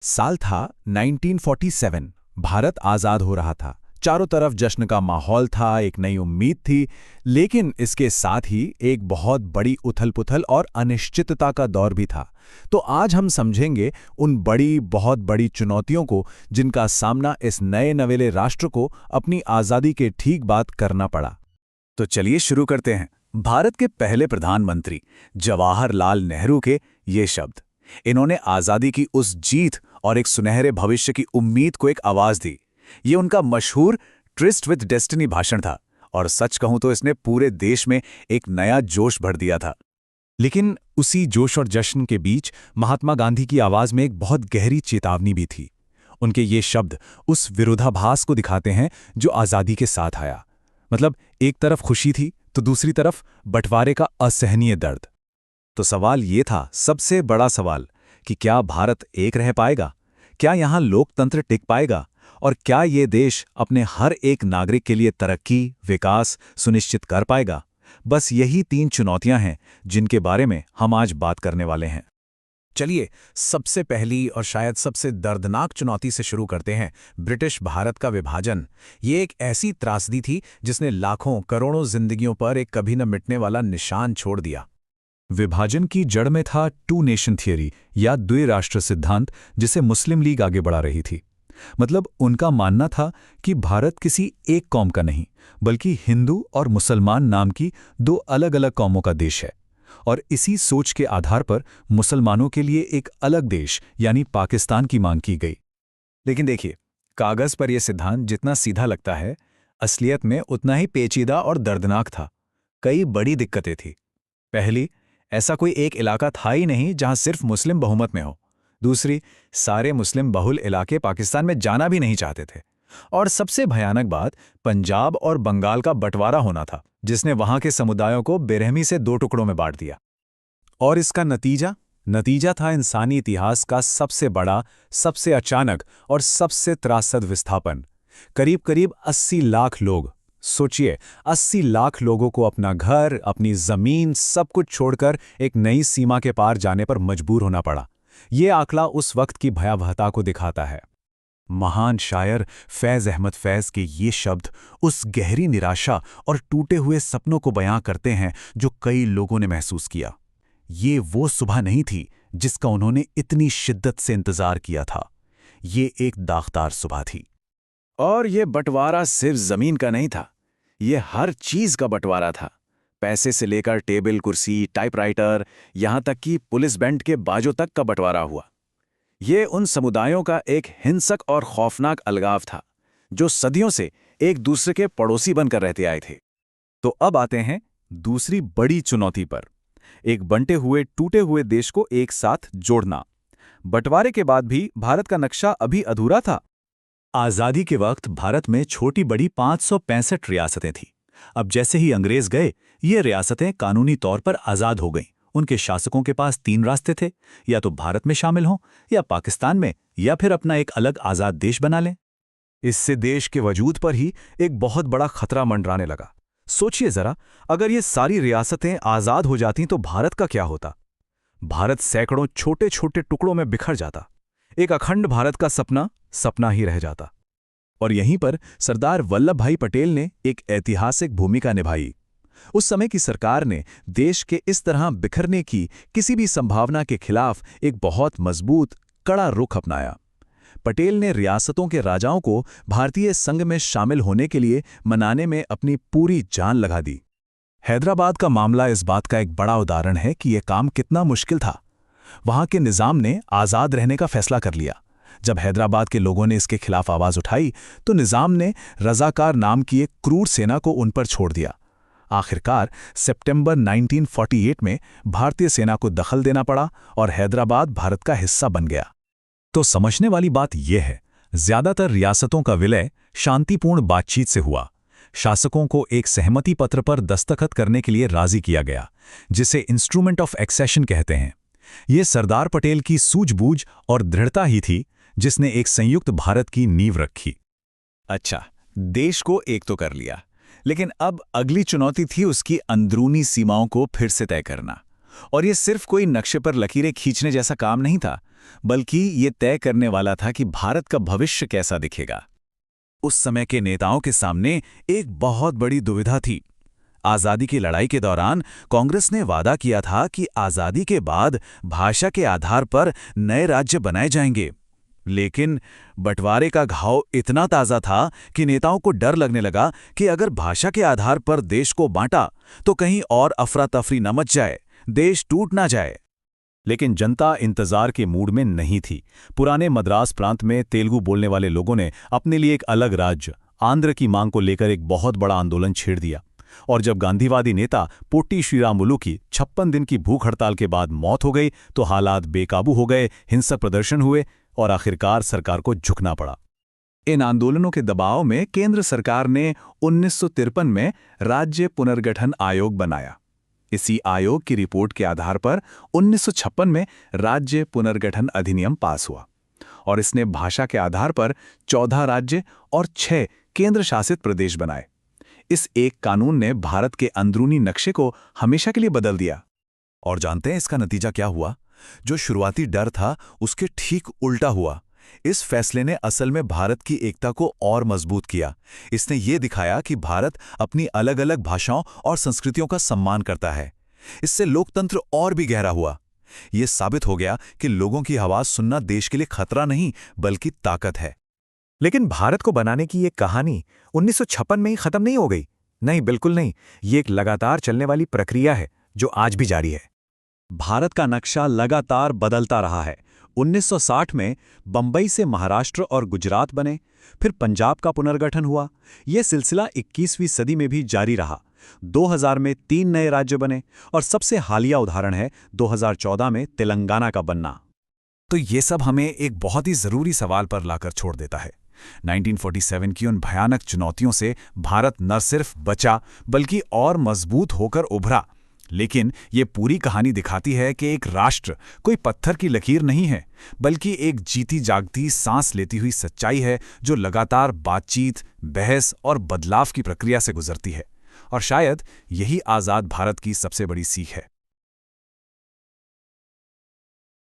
साल था 1947। भारत आज़ाद हो रहा था। चारों तरफ जश्न का माहौल था, एक नई उम्मीद थी। लेकिन इसके साथ ही एक बहुत बड़ी उथल-पुथल और अनिश्चितता का दौर भी था। तो आज हम समझेंगे उन बहुत बड़ी चुनौतियों को जिनका सामना इस नए नवेले राष्ट्र को अपनी आज़ादी के ठीक बाद करना पड़ा। तो चलिए शुरू करते हैं। भारत के पहले प्रधानमंत्री जवाहरलाल नेहरू के ये शब्द। इन्होंने आज़ादी की उस जीत और एक सुनहरे भविष्य की उम्मीद को एक आवाज़ दी। ये उनका मशहूर ट्रिस्ट विद डेस्टिनी भाषण था और सच कहूं तो इसने पूरे देश में एक नया जोश भर दिया था। लेकिन उसी जोश और जश्न के बीच महात्मा गांधी की आवाज़ में एक बहुत गहरी चेतावनी भी थी। उनके ये शब्द उस विरोधाभास को दिखाते हैं जो आज़ादी के साथ आया। मतलब एक तरफ खुशी थी तो दूसरी तरफ बंटवारे का असहनीय दर्द। तो सवाल ये था, सबसे बड़ा सवाल, कि क्या भारत एक रह पाएगा? क्या यहाँ लोकतंत्र टिक पाएगा? और क्या ये देश अपने हर एक नागरिक के लिए तरक्की, विकास सुनिश्चित कर पाएगा? बस यही 3 चुनौतियां हैं जिनके बारे में हम आज बात करने वाले हैं। चलिए, सबसे पहली और शायद सबसे दर्दनाक चुनौती से शुरू करते हैं। ब्रिटिश भारत का विभाजन। ये एक ऐसी त्रासदी थी जिसने लाखों करोड़ों जिंदगियों पर एक कभी न मिटने वाला निशान छोड़ दिया। विभाजन की जड़ में था टू नेशन थियरी या द्विराष्ट्र सिद्धांत, जिसे मुस्लिम लीग आगे बढ़ा रही थी। मतलब उनका मानना था कि भारत किसी एक कौम का नहीं, बल्कि हिंदू और मुसलमान नाम की 2 अलग-अलग कौमों का देश है। और इसी सोच के आधार पर मुसलमानों के लिए एक अलग देश यानी पाकिस्तान की मांग की गई। लेकिन देखिए, कागज पर यह सिद्धांत जितना सीधा लगता है, असलियत में उतना ही पेचीदा और दर्दनाक था। कई बड़ी दिक्कतें थी। पहली, ऐसा कोई एक इलाका था ही नहीं जहां सिर्फ मुस्लिम बहुमत में हो। दूसरी, सारे मुस्लिम बहुल इलाके पाकिस्तान में जाना भी नहीं चाहते थे। और सबसे भयानक बात, पंजाब और बंगाल का बंटवारा होना था, जिसने वहां के समुदायों को बेरहमी से 2 टुकड़ों में बांट दिया। और इसका नतीजा था इंसानी इतिहास का सबसे बड़ा, सबसे अचानक और सबसे त्रासद विस्थापन। करीब करीब 80 लाख लोग। सोचिए, 80 लाख लोगों को अपना घर, अपनी जमीन, सब कुछ छोड़कर एक नई सीमा के पार जाने पर मजबूर होना पड़ा। ये आंकड़ा उस वक्त की भयावहता को दिखाता है। महान शायर फैज़ अहमद फैज़ के ये शब्द उस गहरी निराशा और टूटे हुए सपनों को बयां करते हैं जो कई लोगों ने महसूस किया। ये वो सुबह नहीं थी जिसका उन्होंने इतनी शिद्दत से इंतजार किया था। ये एक दागदार सुबह थी। और ये बंटवारा सिर्फ जमीन का नहीं था, ये हर चीज का बंटवारा था। पैसे से लेकर टेबल कुर्सी, टाइपराइटर, यहां तक कि पुलिस बैंड के बाजों तक का बंटवारा हुआ। ये उन समुदायों का एक हिंसक और खौफनाक अलगाव था जो सदियों से एक दूसरे के पड़ोसी बनकर रहते आए थे। तो अब आते हैं दूसरी बड़ी चुनौती पर, एक बंटे हुए, टूटे हुए देश को एक साथ जोड़ना। बंटवारे के बाद भी भारत का नक्शा अभी अधूरा था। आज़ादी के वक्त भारत में छोटी बड़ी 565 रियासतें थीं। अब जैसे ही अंग्रेज गए, ये रियासतें कानूनी तौर पर आज़ाद हो गईं। उनके शासकों के पास 3 रास्ते थे, या तो भारत में शामिल हों, या पाकिस्तान में, या फिर अपना एक अलग आज़ाद देश बना लें। इससे देश के वजूद पर ही एक बहुत बड़ा खतरा मंडराने लगा। सोचिए जरा, अगर ये सारी रियासतें आज़ाद हो जातीं तो भारत का क्या होता? भारत सैकड़ों छोटे छोटे टुकड़ों में बिखर जाता। एक अखंड भारत का सपना ही रह जाता। और यहीं पर सरदार वल्लभ भाई पटेल ने एक ऐतिहासिक भूमिका निभाई। उस समय की सरकार ने देश के इस तरह बिखरने की किसी भी संभावना के खिलाफ एक बहुत मजबूत, कड़ा रुख अपनाया। पटेल ने रियासतों के राजाओं को भारतीय संघ में शामिल होने के लिए मनाने में अपनी पूरी जान लगा दी। हैदराबाद का मामला इस बात का एक बड़ा उदाहरण है कि यह काम कितना मुश्किल था। वहां के निजाम ने आज़ाद रहने का फैसला कर लिया। जब हैदराबाद के लोगों ने इसके खिलाफ आवाज उठाई तो निजाम ने रज़ाकार नाम की एक क्रूर सेना को उन पर छोड़ दिया। आखिरकार सितंबर 1948 में भारतीय सेना को दखल देना पड़ा और हैदराबाद भारत का हिस्सा बन गया। तो समझने वाली बात यह है, ज्यादातर रियासतों का विलय शांतिपूर्ण बातचीत से हुआ। शासकों को एक सहमति पत्र पर दस्तखत करने के लिए राजी किया गया, जिसे इंस्ट्रूमेंट ऑफ एक्सेशन कहते हैं। यह सरदार पटेल की सूझबूझ और दृढ़ता ही थी जिसने एक संयुक्त भारत की नींव रखी। अच्छा, देश को एक तो कर लिया, लेकिन अब अगली चुनौती थी उसकी अंदरूनी सीमाओं को फिर से तय करना। और ये सिर्फ कोई नक्शे पर लकीरें खींचने जैसा काम नहीं था, बल्कि ये तय करने वाला था कि भारत का भविष्य कैसा दिखेगा। उस समय के नेताओं के सामने एक बहुत बड़ी दुविधा थी। आज़ादी की लड़ाई के दौरान कांग्रेस ने वादा किया था कि आज़ादी के बाद भाषा के आधार पर नए राज्य बनाए जाएंगे, लेकिन बंटवारे का घाव इतना ताज़ा था कि नेताओं को डर लगने लगा कि अगर भाषा के आधार पर देश को बांटा तो कहीं और अफरा तफरी न मच जाए, देश टूट ना जाए। लेकिन जनता इंतजार के मूड में नहीं थी। पुराने मद्रास प्रांत में तेलुगु बोलने वाले लोगों ने अपने लिए एक अलग राज्य आंध्र की मांग को लेकर एक बहुत बड़ा आंदोलन छेड़ दिया। और जब गांधीवादी नेता पोट्टी श्रीरामुलु की 56 दिन की भूख हड़ताल के बाद मौत हो गई तो हालात बेकाबू हो गए, हिंसक प्रदर्शन हुए और आखिरकार सरकार को झुकना पड़ा। इन आंदोलनों के दबाव में केंद्र सरकार ने 1953 में राज्य पुनर्गठन आयोग बनाया। इसी आयोग की रिपोर्ट के आधार पर 1956 में राज्य पुनर्गठन अधिनियम पास हुआ और इसने भाषा के आधार पर 14 राज्य और 6 केंद्र शासित प्रदेश बनाए। इस एक कानून ने भारत के अंदरूनी नक्शे को हमेशा के लिए बदल दिया। और जानते हैं इसका नतीजा क्या हुआ? जो शुरुआती डर था उसके ठीक उल्टा हुआ। इस फैसले ने असल में भारत की एकता को और मजबूत किया। इसने ये दिखाया कि भारत अपनी अलग अलग भाषाओं और संस्कृतियों का सम्मान करता है। इससे लोकतंत्र और भी गहरा हुआ। ये साबित हो गया कि लोगों की आवाज सुनना देश के लिए खतरा नहीं बल्कि ताकत है। लेकिन भारत को बनाने की ये कहानी 1956 में ही खत्म नहीं हो गई। नहीं, बिल्कुल नहीं। ये एक लगातार चलने वाली प्रक्रिया है जो आज भी जारी है। भारत का नक्शा लगातार बदलता रहा है। 1960 में बंबई से महाराष्ट्र और गुजरात बने, फिर पंजाब का पुनर्गठन हुआ। यह सिलसिला 21वीं सदी में भी जारी रहा। 2000 में 3 नए राज्य बने और सबसे हालिया उदाहरण है 2014 में तेलंगाना का बनना। तो ये सब हमें एक बहुत ही जरूरी सवाल पर लाकर छोड़ देता है। 1947 की उन भयानक चुनौतियों से भारत न सिर्फ बचा बल्कि और मजबूत होकर उभरा। लेकिन ये पूरी कहानी दिखाती है कि एक राष्ट्र कोई पत्थर की लकीर नहीं है, बल्कि एक जीती जागती सांस लेती हुई सच्चाई है जो लगातार बातचीत, बहस और बदलाव की प्रक्रिया से गुजरती है। और शायद यही आज़ाद भारत की सबसे बड़ी सीख है।